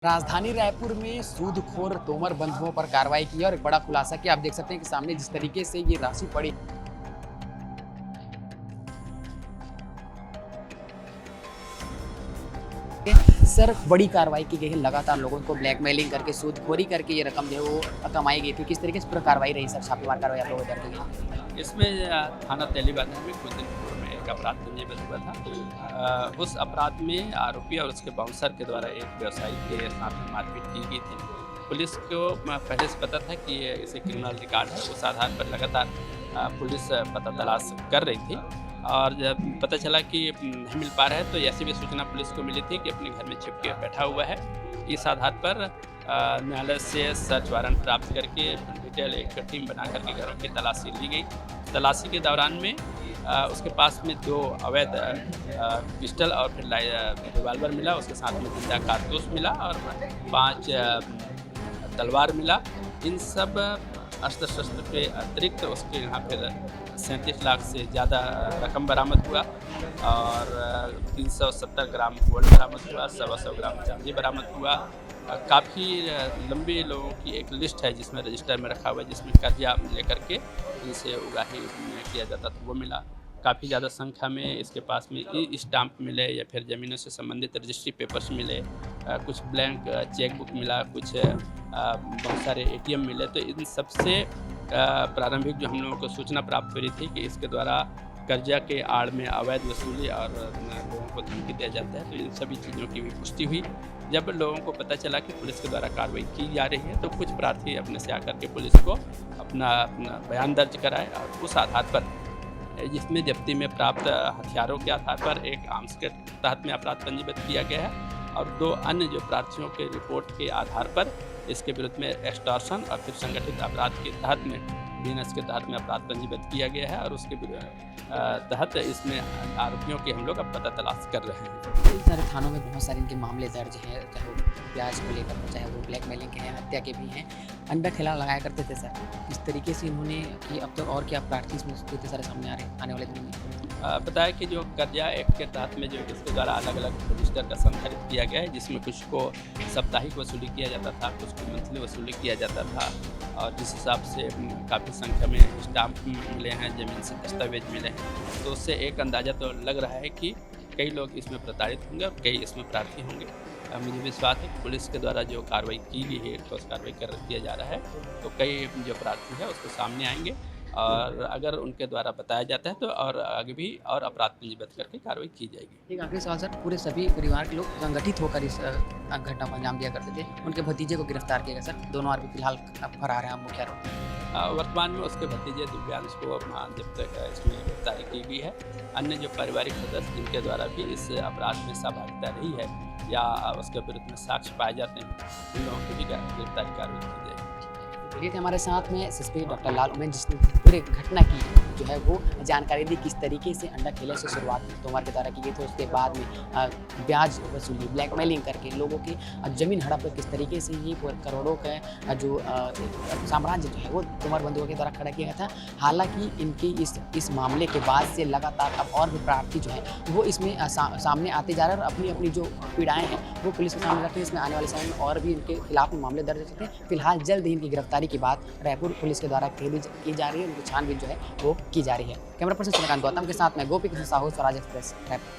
राजधानी रायपुर में सूदखोर तोमर बंधुओं पर कार्रवाई की है और एक बड़ा खुलासा किया। आप देख सकते हैं कि सामने जिस तरीके से ये राशि पड़ी सर, बड़ी कार्रवाई की गई है। लगातार लोगों को ब्लैकमेलिंग करके सूदखोरी करके ये रकम जो है वो कमाई गई थी। किस तरीके से पूरा कार्रवाई रही सर? छापेमार कार्रवाई आप लोगों द्वारा की गई? इसमें थाना तेलीबांधा में कुछ दिन पूर्व में एक अपराध पंजीबद्ध हुआ था। उस अपराध में आरोपी और उसके बाउंसर के द्वारा एक व्यवसायी के साथ में मारपीट की गई थी। पुलिस को पहले से पता था कि ये इसे क्रिमिनल रिकॉर्ड है। उस आधार पर लगातार पुलिस पता तलाश कर रही थी और जब पता चला कि नहीं मिल पा रहा है तो ऐसी भी सूचना पुलिस को मिली थी कि अपने घर में छिप के बैठा हुआ है। इस आधार पर न्यायालय से सर्च वारंट प्राप्त करके डिटेल एक टीम बना करके घरों की तलाशी ली गई। तलाशी के दौरान में उसके पास में 2 अवैध पिस्टल और फिर रिवाल्वर मिला। उसके साथ में जिंदा कारतूस मिला और 5 तलवार मिला। इन सब अस्त्र शस्त्र के अतिरिक्त उसके यहाँ फिर 37 लाख से ज़्यादा रकम बरामद हुआ और 370 ग्राम गोल्ड बरामद हुआ, 125 ग्राम चांदी बरामद हुआ। काफ़ी लंबी लोगों की एक लिस्ट है जिसमें रजिस्टर में रखा हुआ है, जिसमें कर्जा लेकर के इनसे उगाही किया जाता था, वो मिला। काफ़ी ज़्यादा संख्या में इसके पास में ई स्टाम्प मिले या फिर ज़मीनों से संबंधित रजिस्ट्री पेपर्स मिले, कुछ ब्लैंक चेक बुक मिला, कुछ बहुत सारे ATM मिले। तो इन सबसे प्रारंभिक जो हम लोगों को सूचना प्राप्त हो रही थी कि इसके द्वारा कर्जा के आड़ में अवैध वसूली और लोगों को धमकी दिया जाता है, तो इन सभी चीज़ों की भी पुष्टि हुई। जब लोगों को पता चला कि पुलिस के द्वारा कार्रवाई की जा रही है तो कुछ प्रार्थी अपने से आकर के पुलिस को अपना बयान दर्ज कराए और उस आधार पर जिसमें जब्ती में प्राप्त हथियारों के आधार पर एक आर्म्स के तहत में अपराध पंजीबद्ध किया गया है और 2 अन्य जो प्रार्थियों के रिपोर्ट के आधार पर इसके विरुद्ध में एक्सटॉर्शन और फिर संगठित अपराध के तहत में BNS के तहत में अपराध पंजीबद्ध किया गया है और उसके तहत इसमें आरोपियों के हम लोग अब पता तलाश कर रहे हैं। कई सारे थानों में बहुत सारे इनके मामले दर्ज हैं, चाहे वो ब्याज को लेकर हो, चाहे वो ब्लैकमेलिंग के हैं, हत्या के भी हैं। अंडा खिला लगाया करते थे सर। इस तरीके से इन्होंने कि अब तक और क्या प्रार्थी इसमें इतने सारे सामने आ रहे हैं आने वाले दिनों में? बताया कि जो कर्जा एक्ट के तहत में जो इसके द्वारा अलग अलग रजिस्टर का संचालित किया गया है, जिसमें कुछ को साप्ताहिक वसूली किया जाता था, कुछ को मंथली वसूली किया जाता था और जिस हिसाब से काफ़ी संख्या में स्टाम्प मिले हैं, ज़मीन से दस्तावेज मिले हैं, तो उससे एक अंदाज़ा तो लग रहा है कि कई लोग इसमें प्रताड़ित होंगे और कई इसमें प्रार्थी होंगे। मुझे विश्वास है कि पुलिस के द्वारा जो कार्रवाई की गई है, ठोस कार्रवाई किया जा रहा है, तो कई जो प्रार्थी है उसके सामने आएंगे और अगर उनके द्वारा बताया जाता है तो और आगे भी और अपराध पंजीबद्ध करके कार्रवाई की जाएगी। एक आखिरी सवाल सर, पूरे सभी परिवार के लोग संगठित होकर इस घटना को अंजाम दिया करते थे। उनके भतीजे को गिरफ्तार किया गया सर। दोनों आरोपी फिलहाल फरार हैं मुख्य आरोपी। वर्तमान में उसके भतीजे दिव्यांश को जब तक इसमें गिरफ्तारी की गई है। अन्य जो पारिवारिक सदस्य जिनके द्वारा भी इस अपराध में सहभागिता रही है या उसके विरुद्ध में साक्ष्य पाए जाते हैं, उन लोगों की भी गिरफ्तारी कार्रवाई की जाएगी। ये थे हमारे साथ में SSP डॉक्टर लाल उमेश, जिसने पूरे घटना की जो है वो जानकारी दी, किस तरीके से अंडा खेले से शुरुआत तोमर के द्वारा की गई थी। उसके बाद में ब्याज वसूली, ब्लैकमेलिंग करके लोगों की ज़मीन हड़प किस तरीके से ये करोड़ों का जो साम्राज्य जो है वो तोमर बंधुओं के द्वारा खड़ा किया गया था। हालांकि इनके इस मामले के बाद से लगातार अब और भी प्रार्थी जो है वो इसमें सामने आते जा रहे हैं और अपनी अपनी जो पीड़ाएँ हैं वो पुलिस के सामने रखते हैं। इसमें आने वाले समय में और भी इनके खिलाफ में मामले दर्ज हो सकते हैं। फिलहाल जल्द ही इनकी गिरफ्तारी की बात रायपुर पुलिस के द्वारा की जा रही है, उनकी छानबीन जो है वो की जा रही है। कैमरा पर्सन चंद्रकांत गौतम के साथ मैं गोपी कृष्ण साहू, स्वराज एक्सप्रेस रायपुर।